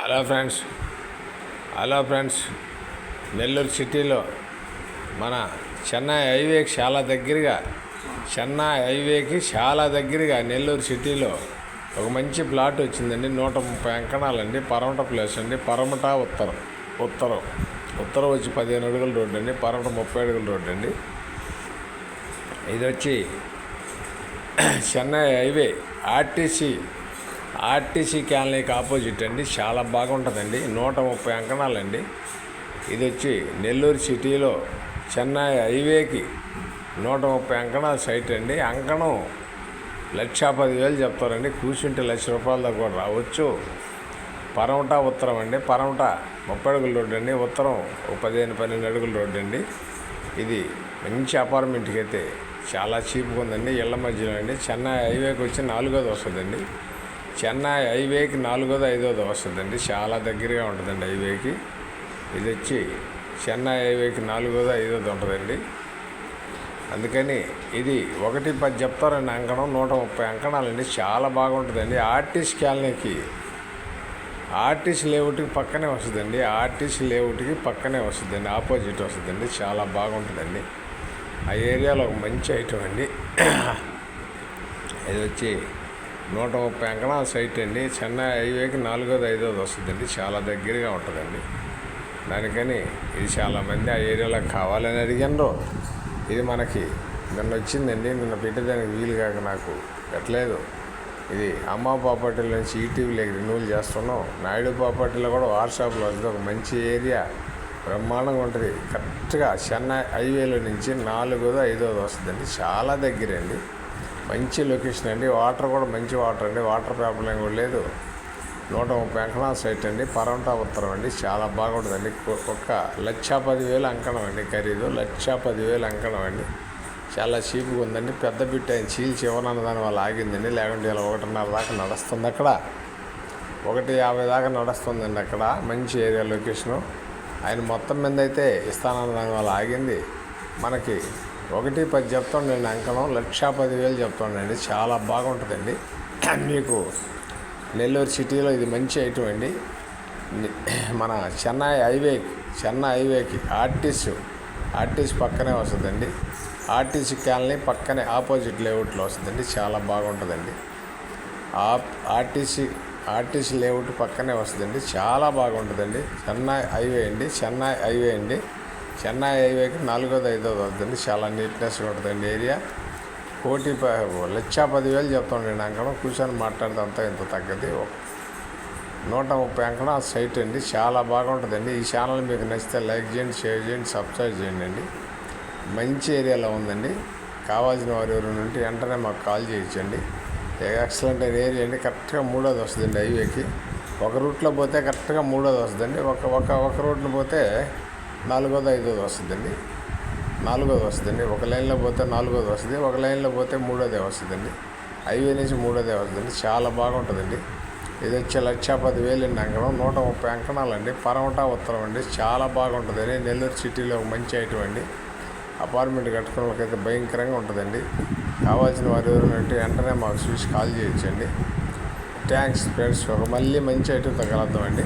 Hello friends Nellore సిటీలో మన చెన్నై హైవేకి చాలా దగ్గరగా నెల్లూరు సిటీలో ఒక మంచి ప్లాట్ వచ్చిందండి. 130 అంకణాలండి. పరమట ప్లేస్ అండి. పరమట ఉత్తరం వచ్చి 15 అడుగుల రోడ్డు అండి. పరమట 30 అడుగుల రోడ్డు అండి. ఇది వచ్చి చెన్నై హైవే ఆర్టీసీ కాలనీకి ఆపోజిట్ అండి. చాలా బాగుంటుందండి. 130 అంకణాలండి. ఇది వచ్చి నెల్లూరు సిటీలో చెన్నై హైవేకి 130 అంకణాల సైట్ అండి. అంకణం 1,10,000 చెప్తారండి. కూర్చుంటే ₹1,00,000 దాకా కూడా రావచ్చు. పరమట ఉత్తరం అండి. పరమట 30 అడుగుల రోడ్డు అండి. ఉత్తరం 15-12 అడుగుల రోడ్డు అండి. ఇది మంచి అపార్ట్మెంట్కి అయితే చాలా చీప్గా ఉందండి. ఇళ్ల మధ్యలో అండి. చెన్నై హైవేకి వచ్చి 4వది వస్తుందండి. చెన్నై హైవేకి 4వది 5వది వస్తుందండి. చాలా దగ్గరగా ఉంటుందండి హైవేకి. ఇది వచ్చి చెన్నై హైవేకి 4వది 5వది ఉంటుందండి. అందుకని ఇది 1-10 చెప్తారండి. అంకణం 130 అంకణాలండి. చాలా బాగుంటుందండి. ఆర్టీసీ కాలనీకి ఆర్టీసీ లేఅవుట్కి పక్కనే వస్తుందండి. ఆపోజిట్ వస్తుందండి. చాలా బాగుంటుందండి. ఆ ఏరియాలో ఒక మంచి ఐటమ్ అండి. ఇది వచ్చి 130 అంకణాల సైట్ అండి. చెన్నై హైవేకి 4వది 5వది వస్తుందండి. చాలా దగ్గరగా ఉంటుందండి. దానికని ఇది చాలామంది ఆ ఏరియాలో కావాలని అడిగారు. ఇది మనకి నిన్న వచ్చిందండి. నిన్న పెట్టేదానికి వీలు కాక నాకు పెట్టలేదు. ఇది అమ్మ ప్రాపర్టీల నుంచి ఈటీవీలోకి రెన్యూవల్ చేస్తున్నాం. నాయుడు ప్రాపర్టీలో కూడా వాట్సాప్లో వస్తుంది. ఒక మంచి ఏరియా, బ్రహ్మాండంగా ఉంటుంది. కరెక్ట్గా చెన్నై హైవేలో నుంచి 4వది 5వది వస్తుందండి. చాలా దగ్గరండి. మంచి లొకేషన్ అండి. వాటర్ కూడా మంచి వాటర్ అండి. వాటర్ ప్రాబ్లం కూడా లేదు. 130 అంకణాల సైట్ అండి. పరమట ఉత్తరం అండి. చాలా బాగుంటుందండి. ఒక 1,10,000 అంకణం అండి. ఖరీదు 1,10,000 అంకణం అండి. చాలా చీప్గా ఉందండి. పెద్ద బిట్ ఆయన చీల్చి ఇవ్వనన్న దాని వల్ల ఆగిందండి. లేకుంటే ఇలా 1:30 దాకా నడుస్తుంది. అక్కడ 1:50 దాకా నడుస్తుందండి. అక్కడ మంచి ఏరియా లొకేషను. ఆయన మొత్తం మీద అయితే ఇస్తానన్న దాని వల్ల ఆగింది. మనకి 1-10 చెప్తుండండి. అంకణం 1,10,000 చెప్తుండండి. చాలా బాగుంటుందండి. మీకు నెల్లూరు సిటీలో ఇది మంచి ఐటమ్ అండి. మన చెన్నై హైవేకి ఆర్టీసీ పక్కనే వస్తుందండి. ఆర్టీసీ కాలనీ పక్కనే ఆపోజిట్ లేఅవుట్లో వస్తుందండి. చాలా బాగుంటుందండి. ఆర్టీసీ లేఅవుట్ పక్కనే వస్తుందండి. చాలా బాగుంటుందండి. చెన్నై హైవే అండి. చెన్నై హైవేకి 4వది 5వది వస్తుందండి. చాలా నీట్నెస్గా ఉంటుందండి ఏరియా. 1,10,000 చెప్తుండండి. అంకణం కూర్చొని మాట్లాడితే అంతా ఇంత తగ్గది. 130 అంకణాల సైట్ అండి. చాలా బాగుంటుందండి. ఈ ఛానల్ మీకు నచ్చితే లైక్ చేయండి, షేర్ చేయండి, సబ్స్క్రైబ్ చేయండి అండి. మంచి ఏరియాలో ఉందండి. కావాల్సిన వారు ఎవరైనా ఉంటే వెంటనే మాకు కాల్ చేయొచ్చండి. ఎక్సలెంట్ అయిన ఏరియా అండి. కరెక్ట్గా 3వది వస్తుందండి హైవేకి. ఒక రూట్లో పోతే కరెక్ట్గా 3వది వస్తుందండి. ఒక రూట్లో పోతే 4వది 5వది వస్తుందండి. 4వది వస్తుందండి. ఒక లైన్లో పోతే 4వది వస్తుంది. ఒక లైన్లో పోతే 3వదే వస్తుందండి. హైవే నుంచి 3వదే వస్తుందండి. చాలా బాగుంటుందండి. ఇది వచ్చి 1,10,000 అండి. అంకణం 130 అంకణాలండి. పరమట ఉత్తరం అండి. చాలా బాగుంటుందండి. నెల్లూరు సిటీలో ఒక మంచి ఐటమ్ అండి. అపార్ట్మెంట్ కట్టుకున్న వాళ్ళకైతే భయంకరంగా ఉంటుందండి. కావాల్సిన వారు ఎవరైనా ఉంటే వెంటనే మాకు చూసి కాల్ చేయొచ్చండి. Thanks friends. మళ్ళీ మంచి ఐటమ్తో కలుద్దామండి.